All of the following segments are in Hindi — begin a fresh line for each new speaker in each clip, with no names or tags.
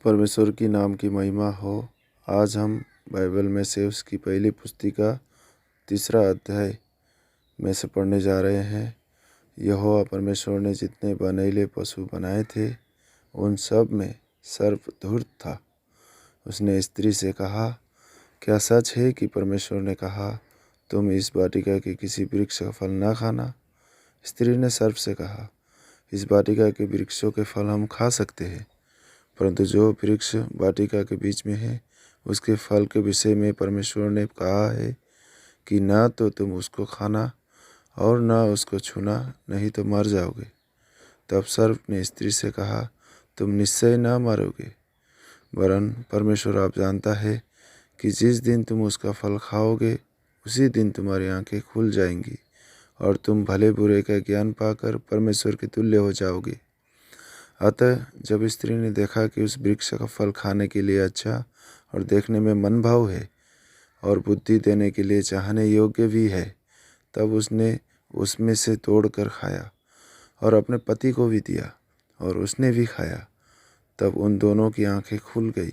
परमेश्वर की नाम की महिमा हो। आज हम बाइबल में से उसकी पहली पुस्तिका 3 अध्याय में से पढ़ने जा रहे हैं। यहोवा परमेश्वर ने जितने बनैले पशु बनाए थे उन सब में सर्प धूर्त था। उसने स्त्री से कहा, क्या सच है कि परमेश्वर ने कहा तुम इस वाटिका के किसी वृक्ष का फल न खाना? स्त्री ने सर्प से कहा, इस वाटिका के वृक्षों के फल हम खा सकते हैं, परंतु जो वृक्ष वाटिका के बीच में है उसके फल के विषय में परमेश्वर ने कहा है कि न तो तुम उसको खाना और न उसको छूना, नहीं तो मर जाओगे। तब सर्प ने स्त्री से कहा, तुम निश्चय न मरोगे, वरन परमेश्वर आप जानता है कि जिस दिन तुम उसका फल खाओगे उसी दिन तुम्हारी आंखें खुल जाएंगी और तुम भले बुरे का ज्ञान पाकर परमेश्वर के तुल्य हो जाओगे। अतः जब स्त्री ने देखा कि उस वृक्ष का फल खाने के लिए अच्छा और देखने में मनभाव है और बुद्धि देने के लिए चाहने योग्य भी है, तब उसने उसमें से तोड़कर खाया और अपने पति को भी दिया और उसने भी खाया। तब उन दोनों की आंखें खुल गई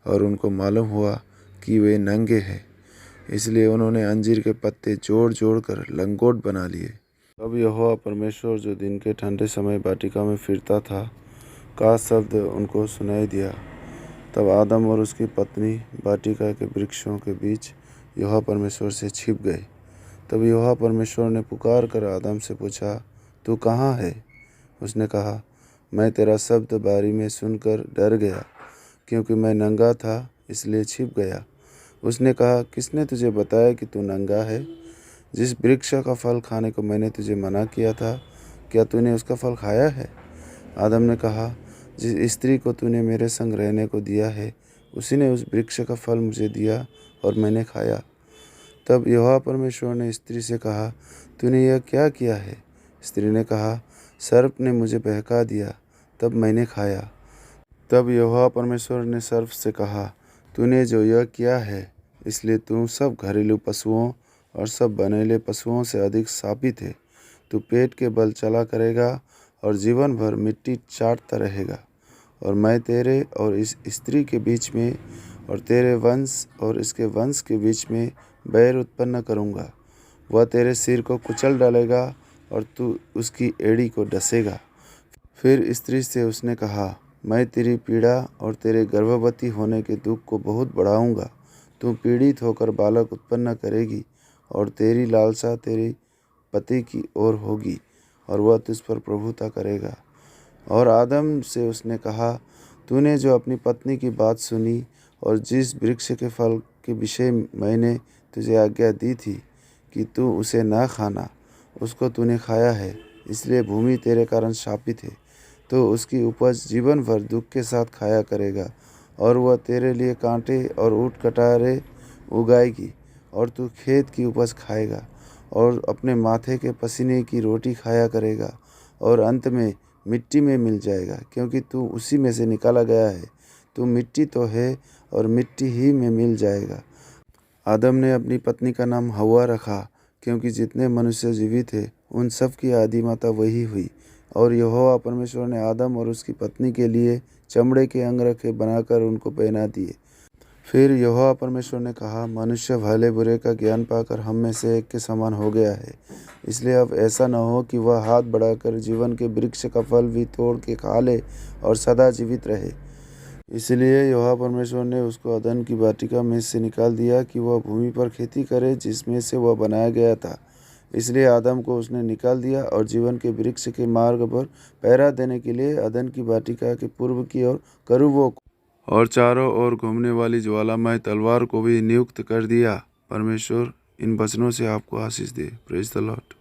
और उनको मालूम हुआ कि वे नंगे हैं, इसलिए उन्होंने अंजीर के पत्ते जोड़ जोड़ कर लंगोट बना लिए। तब यहोवा परमेश्वर जो दिन के ठंडे समय वाटिका में फिरता था का शब्द उनको सुनाई दिया। तब आदम और उसकी पत्नी वाटिका के वृक्षों के बीच यहोवा परमेश्वर से छिप गए। तब यहोवा परमेश्वर ने पुकार कर आदम से पूछा, तू कहाँ है? उसने कहा, मैं तेरा शब्द बारी में सुनकर डर गया, क्योंकि मैं नंगा था इसलिए छिप गया। उसने कहा, किसने तुझे बताया कि तू नंगा है? जिस वृक्ष का फल खाने को मैंने तुझे मना किया था, क्या तूने उसका फल खाया है? आदम ने कहा, जिस स्त्री को तूने मेरे संग रहने को दिया है उसी ने उस वृक्ष का फल मुझे दिया और मैंने खाया। तब यहोवा परमेश्वर ने स्त्री से कहा, तूने यह क्या किया है? स्त्री ने कहा, सर्प ने मुझे बहका दिया, तब मैंने खाया। तब यहोवा परमेश्वर ने सर्प से कहा, तूने जो यह किया है इसलिए तू सब घरेलू पशुओं और सब बनेले पशुओं से अधिक शापित है। तू पेट के बल चला करेगा और जीवन भर मिट्टी चाटता रहेगा। और मैं तेरे और इस स्त्री के बीच में और तेरे वंश और इसके वंश के बीच में बैर उत्पन्न करूँगा। वह तेरे सिर को कुचल डालेगा और तू उसकी एड़ी को डसेगा। फिर स्त्री से उसने कहा, मैं तेरी पीड़ा और तेरे गर्भवती होने के दुख को बहुत बढ़ाऊँगा। तू पीड़ित होकर बालक उत्पन्न करेगी और तेरी लालसा तेरे पति की ओर होगी और वह तुझ पर प्रभुता करेगा। और आदम से उसने कहा, तूने जो अपनी पत्नी की बात सुनी और जिस वृक्ष के फल के विषय मैंने तुझे आज्ञा दी थी कि तू उसे ना खाना, उसको तूने खाया है, इसलिए भूमि तेरे कारण शापित है। तो उसकी उपज जीवन भर दुख के साथ खाया करेगा और वह तेरे लिए कांटे और ऊँट कटारे उगाएगी और तू खेत की उपज खाएगा और अपने माथे के पसीने की रोटी खाया करेगा और अंत में मिट्टी में मिल जाएगा, क्योंकि तू उसी में से निकाला गया है। तू मिट्टी तो है और मिट्टी ही में मिल जाएगा। आदम ने अपनी पत्नी का नाम हव्वा रखा, क्योंकि जितने मनुष्य जीवित थे उन सब की आदि माता वही हुई। और यहोवा परमेश्वर ने आदम और उसकी पत्नी के लिए चमड़े के अंगरखे बनाकर उनको पहना दिए। फिर यहोवा परमेश्वर ने कहा, मनुष्य भले बुरे का ज्ञान पाकर हम में से एक के समान हो गया है, इसलिए अब ऐसा न हो कि वह हाथ बढ़ाकर जीवन के वृक्ष का फल भी तोड़ के खा ले और सदा जीवित रहे। इसलिए यहोवा परमेश्वर ने उसको अदन की वाटिका में से निकाल दिया कि वह भूमि पर खेती करे जिसमें से वह बनाया गया था। इसलिए आदम को उसने निकाल दिया और जीवन के वृक्ष के मार्ग पर पहरा देने के लिए अदन की वाटिका के पूर्व की ओर करूबों और चारों ओर घूमने वाली ज्वालामय तलवार को भी नियुक्त कर दिया। परमेश्वर इन वचनों से आपको आशीष दे। Praise the Lord.